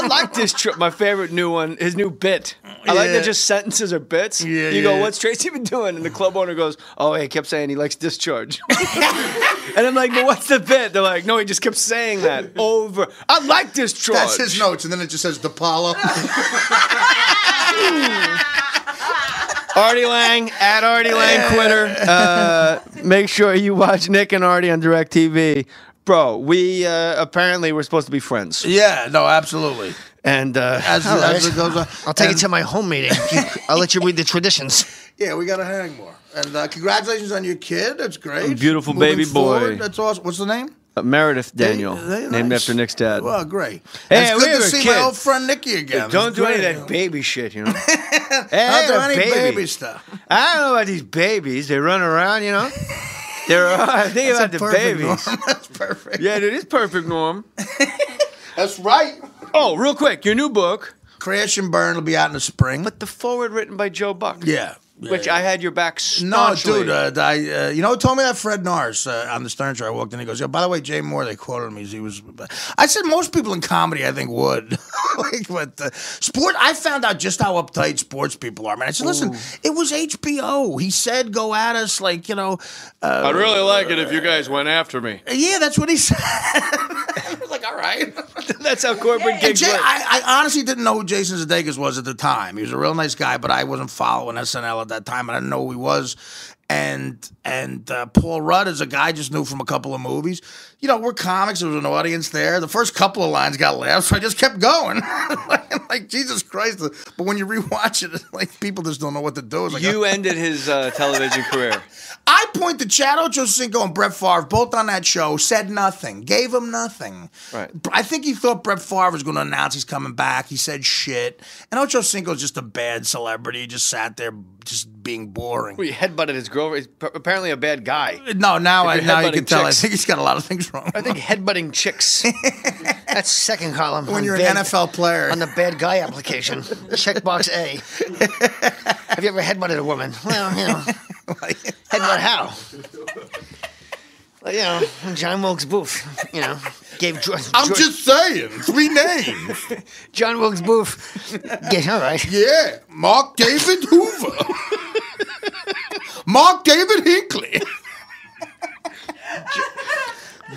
I like this. My favorite new one, his new bit. I like that just sentences or bits. Yeah, you go, what's Tracy been doing? And the club owner goes, oh, he kept saying he likes discharge. And I'm like, but what's the bit? They're like, no, he just kept saying that over. I like discharge. That's his notes, and then it just says DePaulo. Artie Lange, at Artie Lange Twitter. Make sure you watch Nick and Artie on DirecTV. Bro, we apparently we're supposed to be friends. Yeah, no, absolutely. And as it goes on, I'll take you to my home meeting. I'll let you read the traditions. Yeah, we got to hang more. And congratulations on your kid. That's great. Beautiful Moving baby forward, boy. That's awesome. What's the name? Meredith Daniel, named nice. after Nick's dad. Well, great. Hey, it's good to see my old friend Nicky again. Don't do any of that baby shit, you know. Don't do any baby stuff. I don't know about these babies. They run around, you know. I think about the babies. Norm. That's perfect. Yeah, it is perfect, Norm. That's right. Oh, real quick, your new book, Crash and Burn, will be out in the spring. but the foreword written by Joe Buck. Yeah. Which I had your back No, staunchly. dude, you know who told me that? Fred Norris on the Stern Show. I walked in, he goes, "Yo, by the way, Jay Mohr, they quoted me. He was." I said most people in comedy, I think, would. But sport, I found out just how uptight sports people are, man. I said, listen, it was HBO. He said, "Go at us," like, you know. I'd really like it if you guys went after me. Yeah, that's what he said. I was like, all right. That's how corporate gigs work. I honestly didn't know who Jason Sudeikis was at the time. He was a real nice guy, but I wasn't following SNL at that time. I didn't know who he was. And Paul Rudd is a guy I just knew from a couple of movies. You know, we're comics. There was an audience there. The first couple of lines got laughs, so I just kept going. like, Jesus Christ. But when you rewatch it, like, people just don't know what to do. It's like, you ended his television career. I point to Chad Ochocinco and Brett Favre, both on that show, said nothing, gave him nothing. Right. I think he thought Brett Favre was going to announce he's coming back. He said shit. And Ochocinco's just a bad celebrity. He just sat there just being boring. Well, he headbutted his girlfriend. He's apparently a bad guy. No, now you can tell. Chicks. I think he's got a lot of things wrong. I think headbutting chicks. That's second column. When you're an NFL player. On the bad guy application. Checkbox A. Have you ever headbutted a woman? Well, you know. Headbutt how? Well, you know, John Wilkes Booth, you know, gave George... I'm just saying. 3 names. John Wilkes Booth. Yeah, all right. Yeah. Mark David Hoover. Mark David Hinckley.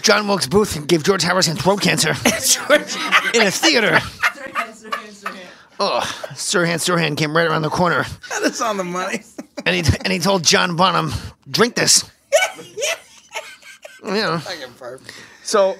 John Wilkes Booth gave George Harrison throat cancer in a theater. Oh, Sirhan came right around the corner. That's on the money. And he told John Bonham, drink this. You know. So,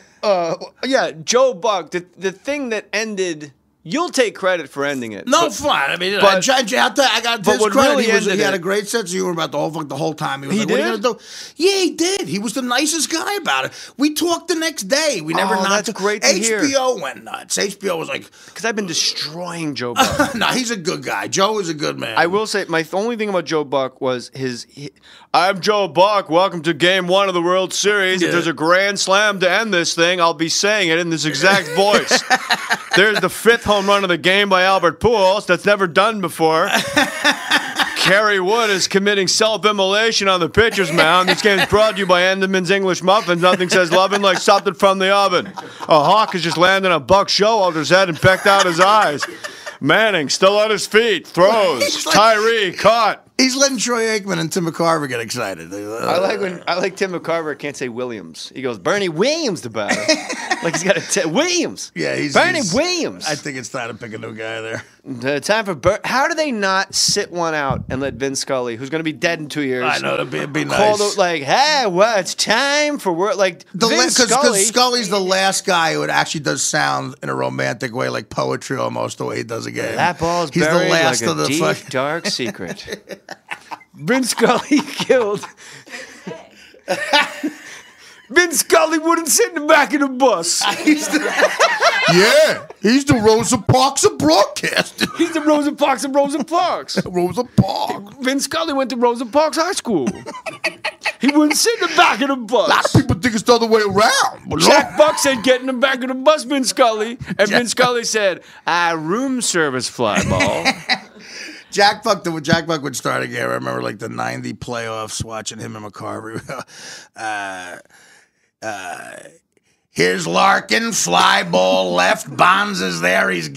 yeah, Joe Buck, the thing that ended... You'll take credit for ending it. No, fine. I mean, I got his credit. Really he had a great sense of humor about the whole time. He was like, what are you going to do? Yeah, he did. He was the nicest guy about it. We talked the next day. We never that's great to hear. HBO went nuts. HBO was like... Because I've been destroying Joe Buck. No, he's a good guy. Joe is a good man. I will say, my only thing about Joe Buck was I'm Joe Buck. Welcome to Game 1 of the World Series. Yeah. If there's a grand slam to end this thing, I'll be saying it in this exact voice. There's the 5th home run of the game by Albert Pujols. That's never done before. Kerry Wood is committing self-immolation on the pitcher's mound. This game is brought to you by Enderman's English Muffins. Nothing says loving like something from the oven. A hawk has just landed on Buck's showalter's head and pecked out his eyes. Manning still on his feet, throws. Tyree caught. He's letting Troy Aikman and Tim McCarver get excited. I like Tim McCarver can't say Williams. He goes Bernie Williams the batter. Like he's got Williams. Yeah, Bernie Williams. I think it's time to pick a new guy there. Time for how do they not sit one out and let Vin Scully, who's going to be dead in 2 years? I know it'd be nice. Like, hey, well, it's time for work. Like Because Scully's the last guy who actually does sound in a romantic way, like poetry almost the way he does a game. That ball's He's buried the last like of a the deep, dark secret. Vin Scully killed. Vin Scully wouldn't sit in the back of the bus. Yeah, he's the Rosa Parks of broadcasting. He's the Rosa Parks of Rosa Parks. Rosa Parks. Vin Scully went to Rosa Parks High School. He wouldn't sit in the back of the bus. A lot of people think it's the other way around. But Jack Buck said, get in the back of the bus, Vin Scully. And Vin Scully said, room service fly ball. Jack Buck would start again. I remember like the 90 playoffs watching him and McCarver. Here's Larkin, fly ball left. Bonds is there. He's